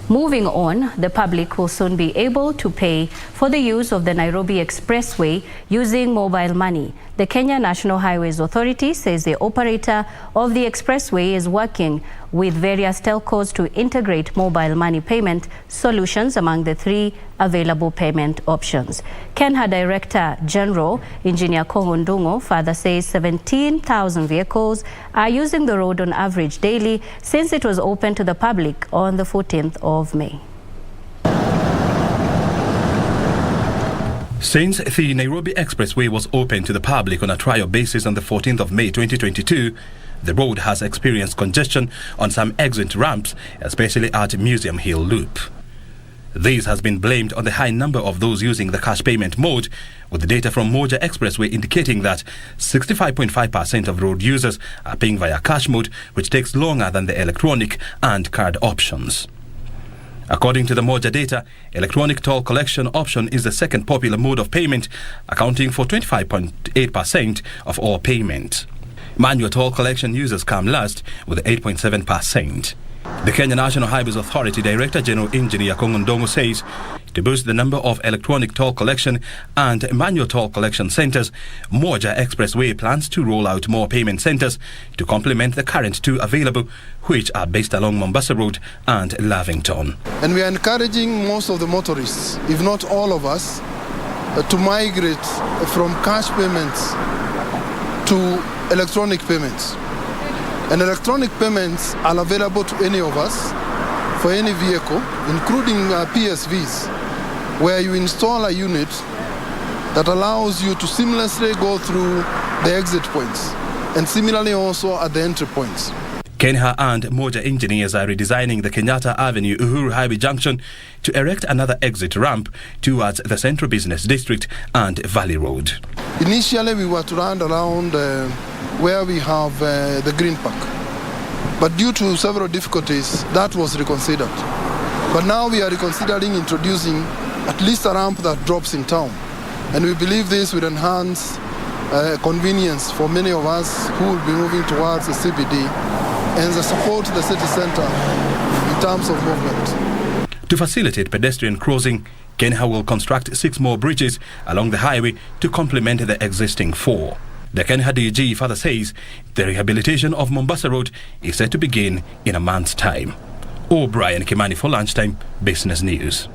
Moving on, the public will soon be able to pay for the use of the Nairobi Expressway using mobile money. The Kenya National Highways Authority says the operator of the expressway is working with various telcos to integrate mobile money payment solutions among the 3 available payment options. Kenha Director General Engineer Kohondungo further says 17,000 vehicles are using the road on average daily since it was open to the public on the 14th of May. Since the Nairobi Expressway was open to the public on a trial basis on the 14th of May 2022, the road has experienced congestion on some exit ramps, especially at Museum Hill Loop. This has been blamed on the high number of those using the cash payment mode, with the data from Moja Expressway indicating that 65.5% of road users are paying via cash mode, which takes longer than the electronic and card options. According to the Moja data, electronic toll collection option is the second popular mode of payment, accounting for 25.8% of all payment. Manual toll collection users come last with 8.7%. The Kenya National Highways Authority Director General Engineer Kohondungo says to boost the number of electronic toll collection and manual toll collection centers, Moja Expressway plans to roll out more payment centers to complement the current 2 available, which are based along Mombasa Road and Lavington. And we are encouraging most of the motorists, if not all of us, to migrate from cash payments to electronic payments. And electronic payments are available to any of us for any vehicle, including PSVs, where you install a unit that allows you to seamlessly go through the exit points, and similarly also at the entry points. Kenha and Moja engineers are redesigning the Kenyatta Avenue Uhuru Highway Junction to erect another exit ramp towards the Central Business District and Valley Road. Initially, we were to run around where we have the Green Park. But due to several difficulties, that was reconsidered. But now we are reconsidering introducing at least a ramp that drops in town. And we believe this will enhance convenience for many of us who will be moving towards the CBD and support the city center in terms of movement. To facilitate pedestrian crossing, Kenya will construct 6 more bridges along the highway to complement the existing 4. The Kenya DG further says the rehabilitation of Mombasa Road is set to begin in a month's time. O'Brien Kimani for Lunchtime Business News.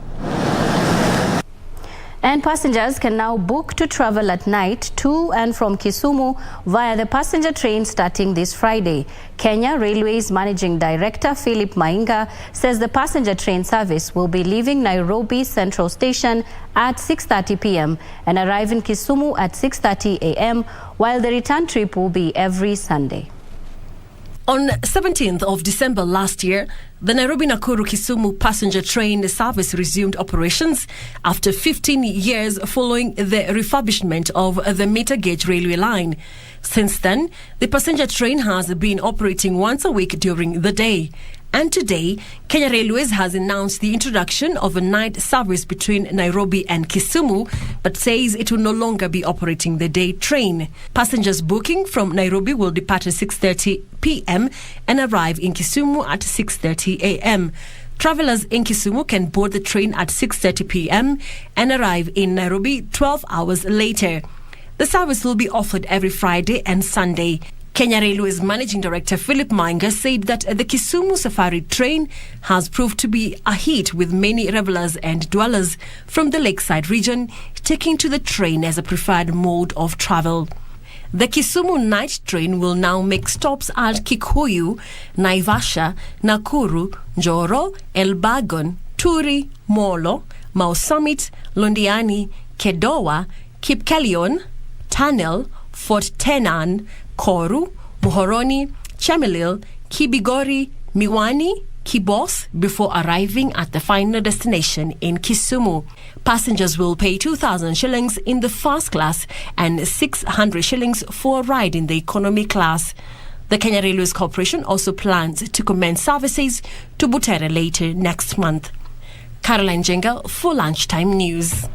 And passengers can now book to travel at night to and from Kisumu via the passenger train starting this Friday. Kenya Railways Managing Director Philip Mainga says the passenger train service will be leaving Nairobi Central Station at 6:30 p.m. and arrive in Kisumu at 6:30 a.m., while the return trip will be every Sunday. On 17th of December last year, the Nairobi-Nakuru-Kisumu passenger train service resumed operations after 15 years following the refurbishment of the meter gauge railway line. Since then, the passenger train has been operating once a week during the day. And today, Kenya Railways has announced the introduction of a night service between Nairobi and Kisumu, but says it will no longer be operating the day train. Passengers booking from Nairobi will depart at 6:30 p.m. and arrive in Kisumu at 6:30 a.m. Travelers in Kisumu can board the train at 6:30 p.m. and arrive in Nairobi 12 hours later. The service will be offered every Friday and Sunday. Kenya Railways Managing Director Philip Mainga said that the Kisumu Safari train has proved to be a hit, with many revelers and dwellers from the lakeside region taking to the train as a preferred mode of travel. The Kisumu night train will now make stops at Kikuyu, Naivasha, Nakuru, Njoro, Elbagon, Turi, Molo, Mau Summit, Londiani, Kedowa, Kipkelion, Tunnel, Fort Tenan, Koru, Muhoroni, Chemelil, Kibigori, Miwani, Kibos before arriving at the final destination in Kisumu. Passengers will pay 2,000 shillings in the first class and 600 shillings for a ride in the economy class. The Kenya Railways Corporation also plans to commence services to Butere later next month. Caroline Jenga for Lunchtime News.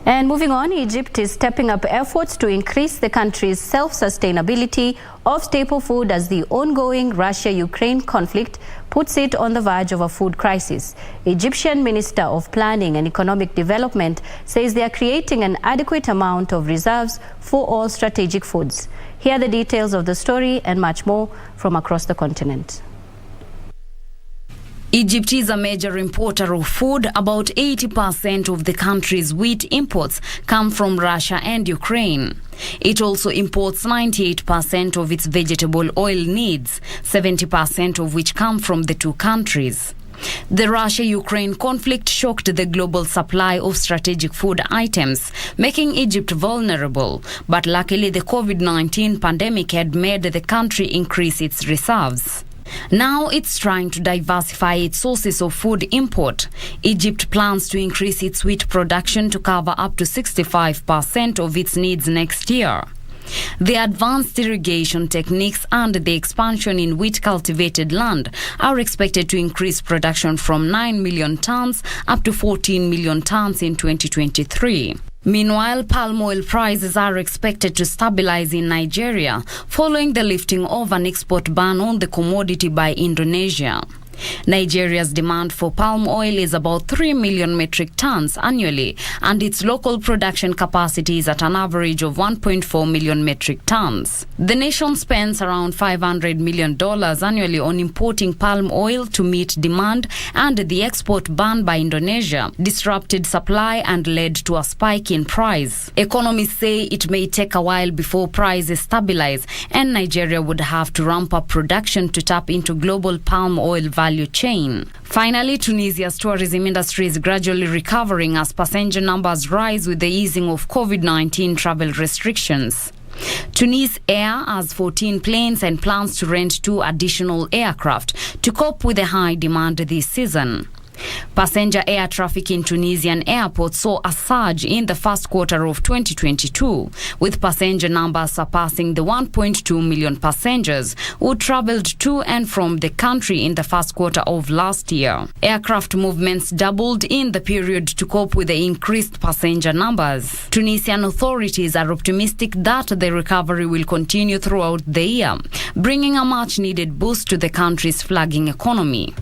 And moving on, Egypt is stepping up efforts to increase the country's self-sustainability of staple food as the ongoing Russia-Ukraine conflict puts it on the verge of a food crisis. Egyptian Minister of Planning and Economic Development says they are creating an adequate amount of reserves for all strategic foods. Here are the details of the story and much more from across the continent. Egypt is a major importer of food. About 80% of the country's wheat imports come from Russia and Ukraine. It also imports 98% of its vegetable oil needs, 70% of which come from the two countries. The Russia-Ukraine conflict shocked the global supply of strategic food items, making Egypt vulnerable. But luckily, the COVID-19 pandemic had made the country increase its reserves. Now it's trying to diversify its sources of food import. Egypt plans to increase its wheat production to cover up to 65% of its needs next year. The advanced irrigation techniques and the expansion in wheat cultivated land are expected to increase production from 9 million tons up to 14 million tons in 2023. Meanwhile, palm oil prices are expected to stabilize in Nigeria following the lifting of an export ban on the commodity by Indonesia. Nigeria's demand for palm oil is about 3 million metric tons annually, and its local production capacity is at an average of 1.4 million metric tons. The nation spends around $500 million annually on importing palm oil to meet demand, and the export ban by Indonesia disrupted supply and led to a spike in price. Economists say it may take a while before prices stabilize, and Nigeria would have to ramp up production to tap into global palm oil value chain. Finally, Tunisia's tourism industry is gradually recovering as passenger numbers rise with the easing of COVID-19 travel restrictions. Tunis Air has 14 planes and plans to rent 2 additional aircraft to cope with the high demand this season. Passenger air traffic in Tunisian airports saw a surge in the first quarter of 2022, with passenger numbers surpassing the 1.2 million passengers who traveled to and from the country in the first quarter of last year. Aircraft movements doubled in the period to cope with the increased passenger numbers. Tunisian authorities are optimistic that the recovery will continue throughout the year, bringing a much-needed boost to the country's flagging economy.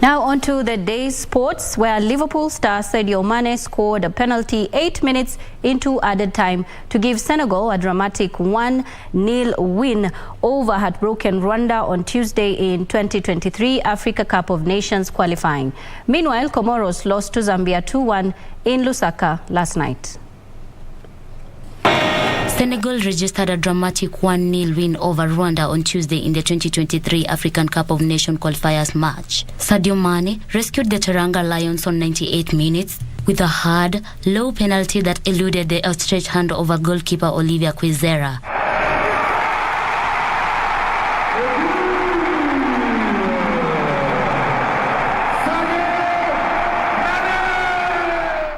Now on to the day's sports, where Liverpool star Sadio Mane scored a penalty 8 minutes into added time to give Senegal a dramatic 1-0 win over heartbroken Rwanda on Tuesday in 2023 Africa Cup of Nations qualifying. Meanwhile, Comoros lost to Zambia 2-1 in Lusaka last night. Senegal registered a dramatic 1-0 win over Rwanda on Tuesday in the 2023 African Cup of Nations qualifiers match. Sadio Mane rescued the Teranga Lions on 98 minutes with a hard, low penalty that eluded the outstretched hand of a goalkeeper Olivia Kwizera.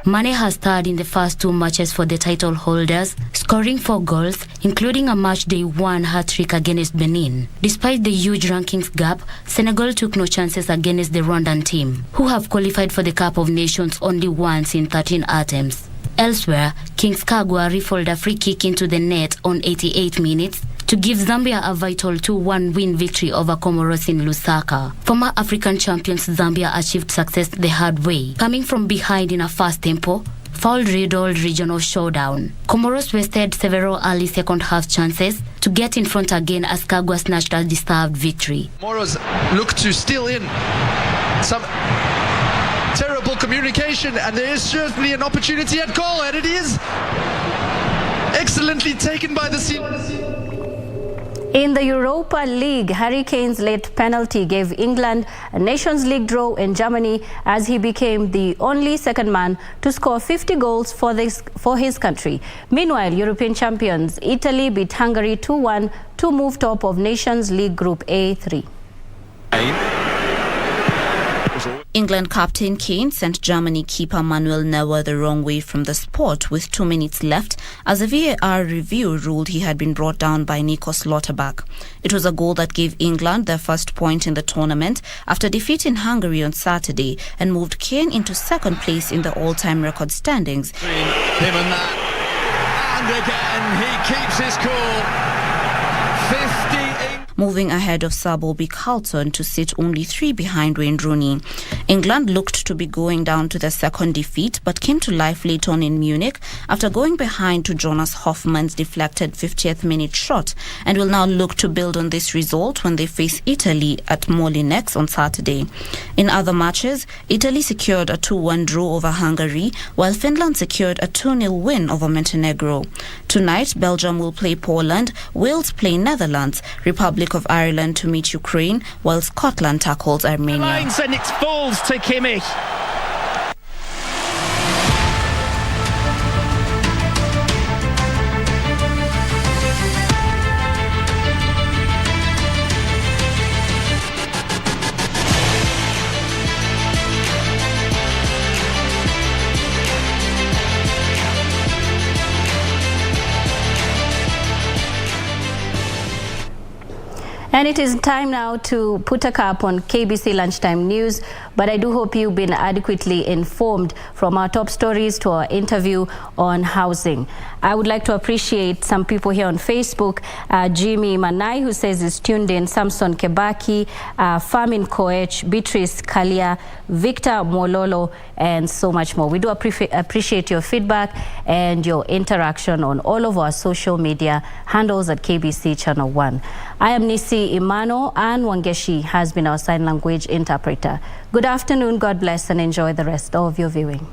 Mane has starred in the first 2 matches for the title holders, scoring 4 goals, including a match-day 1 hat-trick against Benin. Despite the huge rankings gap, Senegal took no chances against the Rwandan team, who have qualified for the Cup of Nations only once in 13 attempts. Elsewhere, Kings Kagwa rifled a free kick into the net on 88 minutes to give Zambia a vital 2-1 win victory over Comoros in Lusaka. Former African champions Zambia achieved success the hard way, coming from behind in a fast tempo, foul-riddled regional showdown. Comoros wasted several early second-half chances to get in front again as Kagwa snatched a deserved victory. Comoros look to steal in some terrible communication, and there is certainly an opportunity at goal, and it is excellently taken by the scene. In the Europa League, Harry Kane's late penalty gave England a Nations League draw in Germany as he became the only second man to score 50 goals for his country. Meanwhile, European champions Italy beat Hungary 2-1 to move top of Nations League Group A3. England captain Kane sent Germany keeper Manuel Neuer the wrong way from the spot with 2 minutes left as a VAR review ruled he had been brought down by Nico Slotterback. It was a goal that gave England their first point in the tournament after defeating Hungary on Saturday and moved Kane into second place in the all-time record standings. Him and that, and again he keeps his cool. 58. Moving ahead of Sir Bobby Charlton to sit only 3 behind Wayne Rooney. England looked to be going down to their second defeat but came to life late on in Munich after going behind to Jonas Hoffmann's deflected 50th minute shot and will now look to build on this result when they face Italy at Molineux on Saturday. In other matches, Italy secured a 2-1 draw over Hungary while Finland secured a 2-0 win over Montenegro. Tonight, Belgium will play Poland, Wales play Netherlands, Republic of Ireland to meet Ukraine, while Scotland tackles Armenia. Lines and it falls to Kimmich. And it is time now to put a cap on KBC Lunchtime News, but I do hope you've been adequately informed from our top stories to our interview on housing. I would like to appreciate some people here on Facebook, Jimmy Manai, who says he's tuned in, Samson Kebaki, Famin Koech, Beatrice Kalia, Victor Mololo, and so much more. We do appreciate your feedback and your interaction on all of our social media handles at KBC Channel 1. I am Nissy Imano, and Wangeshi has been our sign language interpreter. Good afternoon, God bless, and enjoy the rest of your viewing.